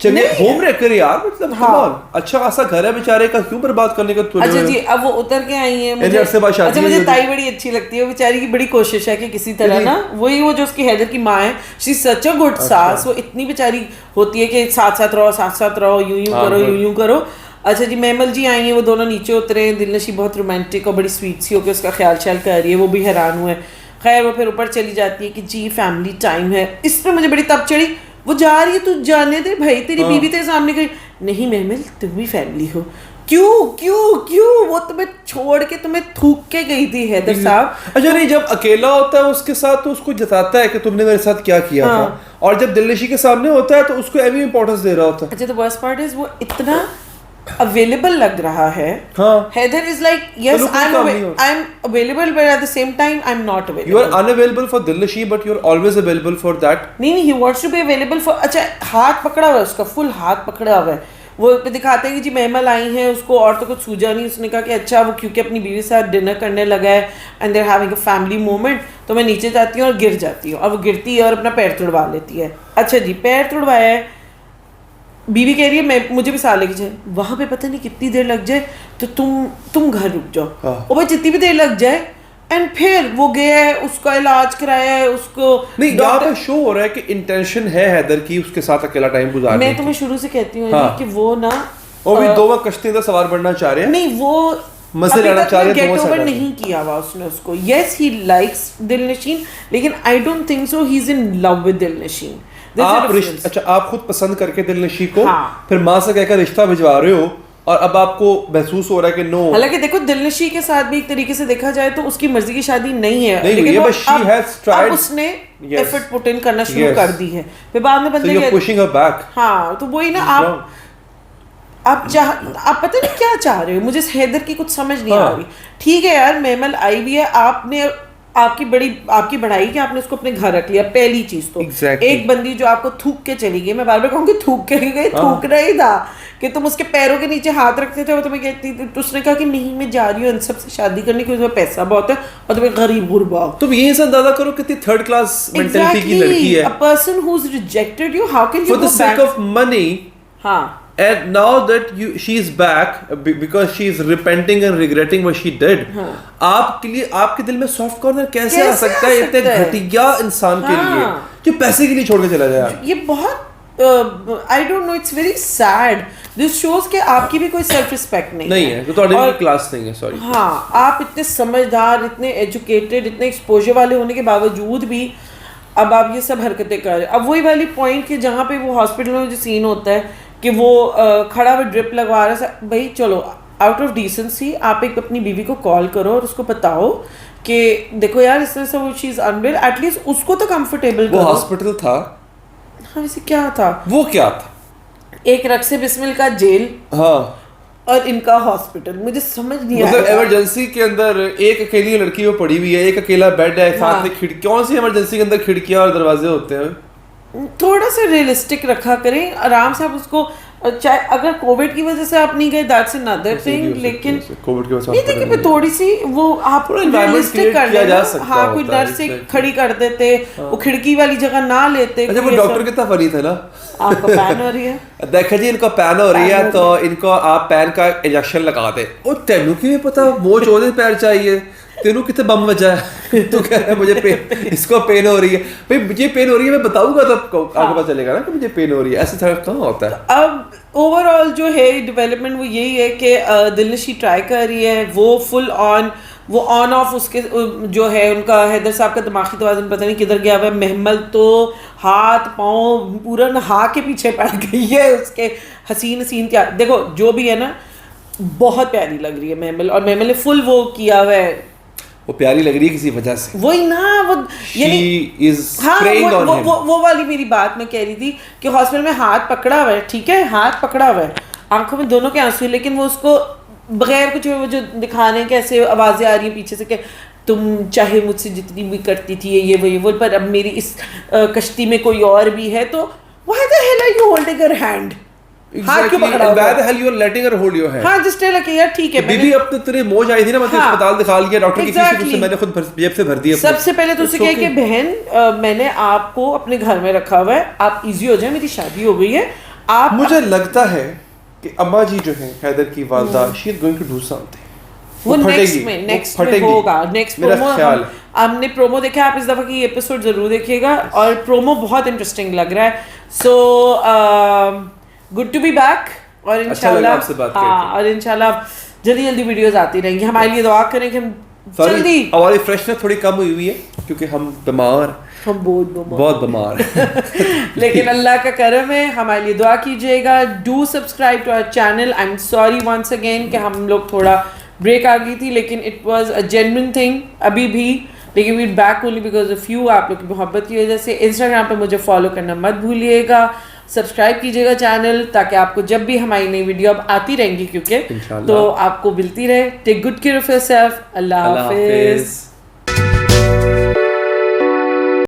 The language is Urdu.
چلیے ہوم ریکر یار, مطلب اچھا خاصا گھر ہے بیچارے کا, کیوں برباد کرنے کا. اچھا جی, اب وہ اتر کے آئی ہیں. مجھے تائی بڑی اچھی لگتی ہے, وہ بیچاری کی بڑی کوشش ہے کہ کسی طرح نا, وہی وہ جو اس کی حیدر کی ماں ہے, شی از سچ اے گڈ ساس, وہ اتنی بیچاری ہوتی ہے کہ ساتھ ساتھ رہو, یوں کرو. اچھا جی, میمل جی آئی ہیں, وہ دونوں نیچے اترے ہیں, دلنشی بہت رومانٹک اور بڑی سویٹ سی ہو کے اس کا خیال کر رہی ہے, وہ بھی حیران ہوئے. خیر وہ پھر اوپر چلی جاتی ہے کہ جی فیملی ٹائم ہے. اس میں مجھے بڑی تب چڑھی, وہ جا رہی ہے, تو جانے دے بھائی, تیری بیوی تیرے سامنے گئی. نہیں میمل, تم بھی فیملی ہو. کیوں وہ تمہیں چھوڑ کے تمہیں تھوک کے گئی تھی حیدر صاحب. اچھا نہیں, جب اکیلا ہوتا ہے اس کے ساتھ تو اس کو جتاتا ہے کہ تم نے میرے ساتھ کیا کیا تھا, اور جب دلنشی کے سامنے ہوتا ہے تو اس کو ایوی امپورٹنس دے رہا ہوتا ہے. اچھا, the worst part is وہ اتنا اویلیبل لگ رہا ہے. Heather is like, yes, I'm available, but at the same time I'm not available. You are unavailable for Dilnashi, but you're always available for that. نہیں, he wants to be available for. اچھا, ہاتھ پکڑا ہوا ہے اس کا, فل ہاتھ پکڑا ہوا ہے. وہ دکھاتے ہیں کہ جی مہمل آئی ہیں, اس کو اور تو کچھ سوجا نہیں. اس نے کہا کہ اچھا وہ کیونکہ اپنی بیوی کے ساتھ ڈنر کرنے لگا ہے and they are having a family moment, تو میں نیچے جاتی ہوں اور گر جاتی ہوں. اور وہ گرتی ہے اور اپنا پیر توڑوا لیتی ہے. اچھا جی, پیر توڑوایا ہے, بیوی کہہ رہی ہے مجھے بھی سال لے کے جائے, وہاں پہ پتہ نہیں کتنی دیر لگ جائے, تو تم گھر رک جاؤ. اور بھائی جتنی بھی دیر لگ جائے, اینڈ پھر وہ گیا ہے, اس کا علاج کرایا ہے, اس کو نہیں, یہاں پہ شو ہو رہا ہے کہ انٹینشن ہے حیدر کی اس کے ساتھ اکیلا ٹائم گزارنے. میں تمہیں شروع سے کہتی ہوں کہ وہ نا وہ بھی دو کشتی کا سوار بننا چاہ رہے ہیں. نہیں, وہ مزے لینا چاہ رہے ہیں, گیٹ اوور نہیں کیا ہوا اس نے اس کو. یس ہی لائکس دلنشین, لیکن I don't think so he is in love with Dilnashin. اچھا, آپ خود پسند کر کے دلنشی کو پھر ماں سے کہہ کر رشتہ بھجوا رہے ہو, اور اب آپ کو محسوس ہو رہا ہے کہ نو. حالانکہ دیکھو دلنشی کے ساتھ بھی ایک طریقے سے دیکھا جائے تو اس کی مرضی کی شادی نہیں ہے, لیکن اب اس نے ایفرٹ پٹ ان کرنا شروع کر دی ہے. پھر بعد میں بندے ہاں, تو وہی نا, آپ پتہ نہیں کیا چاہ رہے ہو. مجھے حیدر کی کچھ سمجھ نہیں آ رہی. ٹھیک ہے یار, میمل آئی بھی ہے, آپ کی بڑائی کہ آپ نے اس کو اپنے گھر رکھ لیا. پہلی چیز تو ایک بندی جو آپ کو تھوک کے چلی گئی, میں بار بار کہوں گی تھوک کے گئی, تھوکنا ہی تھا کہ تم اس کے پیروں کے نیچے ہاتھ رکھتے تھے. وہ تمہیں کہتی تھی, اس نے کہا کہ نہیں میں جا رہی ہوں ان سب سے شادی کرنے کی, تمہیں پیسہ بہت ہے اور تمہیں غریب غربا ہو. تم یہی سے اندازہ کرو کتنی تھرڈ کلاس مینٹلٹی کی لڑکی ہے. A person who's rejected you, how can you for the sake of money. ہاں, and now that she is back because she is repenting and regretting what she did, آپ کے لیے آپ کے دل میں سافٹ کارنر کیسے آ سکتا ہے اتنے گھٹیا انسان کے لیے جو پیسے کے لیے چھوڑ کے چلا جائے. یہ بہت I don't know, it's very sad. This shows کہ آپ کی بھی کوئی سیلف ریسپیکٹ نہیں ہے, تو تھوڑی بھی کلاس نہیں ہے. سوری, ہاں, آپ اتنے سمجھدار, اتنے ایجوکیٹڈ, اتنے ایکسپوجر والے ہونے کے باوجود بھی اب آپ یہ سب حرکتیں کر رہے ہیں. اب وہی والی پوائنٹ کہ جہاں پہ وہ ہاسپٹل میں جو سین ہوتا ہے کہ وہ کھڑا ہوا ڈرپ لگوا رہا ہے, بھائی چلو آؤٹ آف ڈیسنسی آپ ایک اپنی بیوی کو کال کرو اور اس کو بتاؤ کہ دیکھو یار اس طرح سے وہ چیز انویل, ایٹ لیسٹ اس کو تو کمفرٹیبل کرو. وہ ہاسپٹل تھا, ہاں ویسے کیا تھا, وہ کیا تھا, ایک رقص بسمل کا جیل, ہاں, اور ان کا ہاسپٹل. مجھے سمجھ نہیں آیا, مطلب ایمرجنسی کے اندر ایک اکیلی لڑکی وہ پڑی ہوئی ہے, ایک اکیلا بیڈ ہے, ساتھ میں کھڑکی. کون سی ایمرجنسی کے اندر کھڑکیاں اور دروازے ہوتے ہیں؟ تھوڑا سا ریئلسٹک رکھا کریں, آرام سے آپ اس کو, چاہے اگر کووڈ کی وجہ سے آپ نہیں گئے دیٹس another thing, لیکن کووڈ کی وجہ نہیں دیکھیں پہ تھوڑی سی وہ آپ ریئلسٹک کر لیں. ہاں, کوئی نرس کھڑی کر دیتے, وہ کھڑکی والی جگہ نہ لیتے. اچھا, وہ ڈاکٹر کتنا فنی تھا نا. آپ کو پین ہو رہی ہے, دیکھا جی ان کو پین ہو رہی ہے تو ان کو آپ پین کا انجیکشن لگا دیں. اور تینوں کی پتا وہ چودے پیر چاہیے, تینوں کتنے بم بجا ہے, تو کہہ رہا ہے مجھے پین, اس کو پین ہو رہی ہے. بھائی مجھے پین ہو رہی ہے, میں بتاؤں گا تب آپ کو پتا چلے گا نا کہ مجھے پین ہو رہی ہے. ایسے کہاں ہوتا ہے. اب اوور آل جو ہے ڈیولپمنٹ وہ یہی ہے کہ دلنشی ٹرائی کر رہی ہے, وہ فل آن, وہ آن آف اس کے جو ہے ان کا حیدر صاحب کا دماغی توازن پتہ نہیں کدھر گیا ہوا ہے. محمل تو ہاتھ پاؤں پورا نہا کے پیچھے پڑ گئی ہے اس کے حسین حسین. دیکھو جو بھی ہے نا بہت پیاری لگ رہی ہے محمل, اور محمل نے فل وہ کیا ہوا ہے, وہ پیاری لگ رہی ہے کسی وجہ سے. وہی نا, وہ یعنی ہاں وہ والی میری بات میں کہہ رہی تھی کہ ہاسپٹل میں ہاتھ پکڑا ہوا ہے, ٹھیک ہے ہاتھ پکڑا ہوا ہے, آنکھوں میں دونوں کے آنسو ہیں, لیکن وہ اس کو بغیر کچھ وہ جو دکھا رہے ہیں کیسے آوازیں آ رہی ہیں پیچھے سے کہ تم چاہے مجھ سے جتنی بھی کرتی تھی یہ وہ پر اب میری اس کشتی میں کوئی اور بھی ہے, تو why the hell are you holding her hand? Exactly. And why the hell you are letting her hold your hand? ہاں جس طرح کہ یار ٹھیک ہے, بی بی اب تو تیرے موج آئی تھی نا, میں تو اسپتال دکھا لیا ڈاکٹر کی فیس سے میں نے خود جیب سے بھر دیا. سب سے پہلے تو اسے کہے کہ بہن میں نے آپ کو اپنے گھر میں رکھا ہوا ہے, آپ ایزی ہو جائیں, میری شادی ہو گئی ہے, آپ مجھے لگتا ہے کہ اما جی جو ہیں حیدر کی والدہ she is going to do something. وہ نیکسٹ میں ہوگا. نیکسٹ پرومو ہم نے پرومو دیکھا, آپ اس دفعہ کی ایپیسوڈ ضرور دیکھیے گا, اور پرومو بہت انٹرسٹنگ لگ رہا ہے. So good to be back, اور انشاءاللہ جلدی جلدی ویڈیوز آتی رہیں گی. ہمارے لیے دعا کریں کہ ہم جلدی, ہماری فریشنس تھوڑی کم ہوئی ہے کیونکہ ہم بیمار, ہم بہت بیمار لیکن اللہ کا کرم ہے. ہمارے لیے دعا کیجیے گا. Do subscribe to our channel. I'm sorry once again کہ ہم لوگ تھوڑا بریک آ گئی تھی, لیکن it was a genuine thing ابھی بھی, لیکن we back only because of you, آپ لوگ کی محبت کی وجہ سے. انسٹاگرام پہ مجھے فالو کرنا مت بھولیے گا, سبسکرائب کیجیے گا چینل, تاکہ آپ کو جب بھی ہماری نئی ویڈیو اب آتی رہیں گی کیونکہ, تو آپ کو ملتی رہے. Take good care of yourself. اللہ حافظ.